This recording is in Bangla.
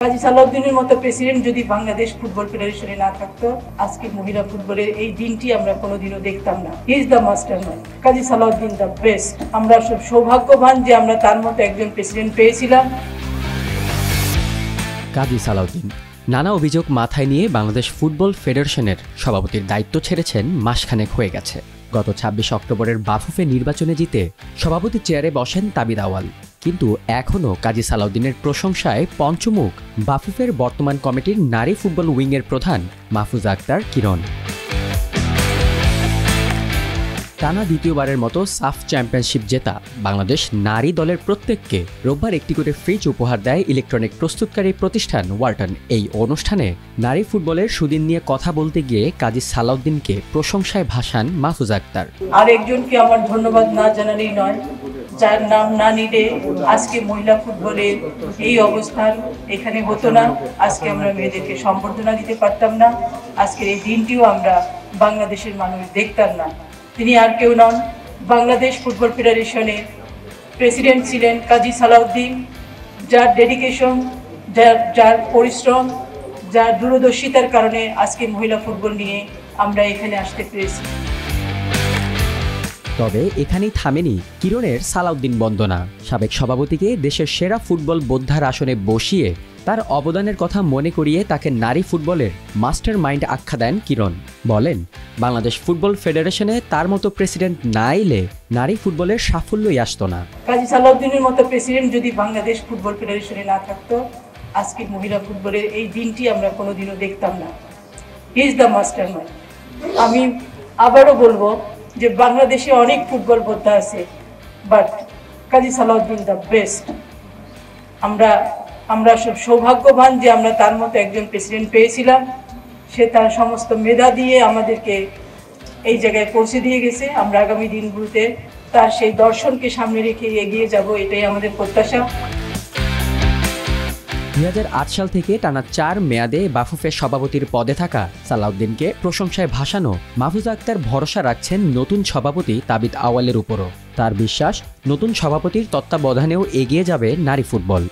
কাজী সালাউদ্দিনের মতো প্রেসিডেন্ট যদি বাংলাদেশ ফুটবল ফেডারেশনে না থাকতো, আজকে মহিলা ফুটবলের এই দিনটি আমরা কোনোদিনও দেখতাম না। He is the mastermind, Kazi Salauddin the best. আমরা সব সৌভাগ্যবান যে আমরা তার মতো একজন প্রেসিডেন্ট পেয়েছিলাম। কাজী সালাউদ্দিন নানা অভিযোগ মাথায় নিয়ে বাংলাদেশ ফুটবল ফেডারেশনের সভাপতির দায়িত্ব ছেড়েছেন মাসখানেক হয়ে গেছে। গত ২৬ অক্টোবরের বাফুফে নির্বাচনে জিতে সভাপতি চেয়ারে বসেন তাবিদ আওয়াল, কিন্তু এখনও কাজী সালাউদ্দিনের প্রশংসায় পঞ্চমুখ বাফুফের বর্তমান কমিটির নারী ফুটবল উইংয়ের প্রধান মাহফুজা আক্তার কিরণ। টানা দ্বিতীয়বারের মতো সাফ চ্যাম্পিয়নশিপ জেতা বাংলাদেশ নারী দলের প্রত্যেককে রোববার একটি করে ফ্রিজ উপহার দেয় ইলেকট্রনিক প্রস্তুতকারী প্রতিষ্ঠান ওয়ালটন। এই অনুষ্ঠানে নারী ফুটবলের সুদিন নিয়ে কথা বলতে গিয়ে কাজী সালাউদ্দিনকে প্রশংসায় ভাসান মাহফুজা আক্তার। আর একজনকে আমার ধন্যবাদ না জানালেই নয়, যার নাম না নিলে আজকে মহিলা ফুটবলের এই অবস্থান এখানে হতো না। আজকে আমরা মেয়েদেরকে সম্বর্ধনা দিতে পারতাম না, আজকের এই দিনটিও আমরা বাংলাদেশের মানুষ দেখতাম না। তিনি আর কেউ নন, বাংলাদেশ ফুটবল ফেডারেশনের প্রেসিডেন্ট ছিলেন কাজী সালাউদ্দিন, যার ডেডিকেশন, যার পরিশ্রম, যার দূরদর্শিতার কারণে আজকে মহিলা ফুটবল নিয়ে আমরা এখানে আসতে পেরেছি। তবে এখানেই থামেনি কিরণের সালাউদ্দিন বন্দনা। সাবেক সভাপতিকে দেশের সেরা ফুটবল বোদ্ধার আসনে বসিয়ে তার অবদানের কথা মনে করিয়ে তাকে নারী ফুটবলের মাস্টার মাইন্ড আখ্যা দেন কিরণ। বলেন, বাংলাদেশ ফুটবল ফেডারেশনে তার মতো প্রেসিডেন্ট না এলে নারী ফুটবলের সাফল্যই আসতো না। কাজী সালাউদ্দিনের মতো প্রেসিডেন্ট যদি বাংলাদেশ ফুটবল ফেডারেশনে না থাকতো, আজকে মহিলা ফুটবলের এই দিনটি আমরা কোনোদিনও দেখতাম না। He is the mastermind. আমি আবারও বলবো যে বাংলাদেশে অনেক ফুটবল বোদ্ধা আছে, but Kazi Salauddin the best. আমরা সব সৌভাগ্যবান যে আমরা তার মতো একজন প্রেসিডেন্ট পেয়েছিলাম। সে তার সমস্ত মেধা দিয়ে আমাদেরকে এই জায়গায় পৌঁছে দিয়ে গেছে। আমরা আগামী দিনগুলোতে তার সেই দর্শনকে সামনে রেখে এগিয়ে যাব, এটাই আমাদের প্রত্যাশা। ২০০৮ সাল থেকে টানা ৪ মেয়াদে বাফুফের সভাপতির পদে থাকা সালাউদ্দিনকে প্রশংসায় ভাসানো মাহফুজা আক্তার ভরসা রাখছেন নতুন সভাপতি তাবিদ আওয়ালের উপরও। তার বিশ্বাস, নতুন সভাপতির তত্ত্বাবধানেও এগিয়ে যাবে নারী ফুটবল।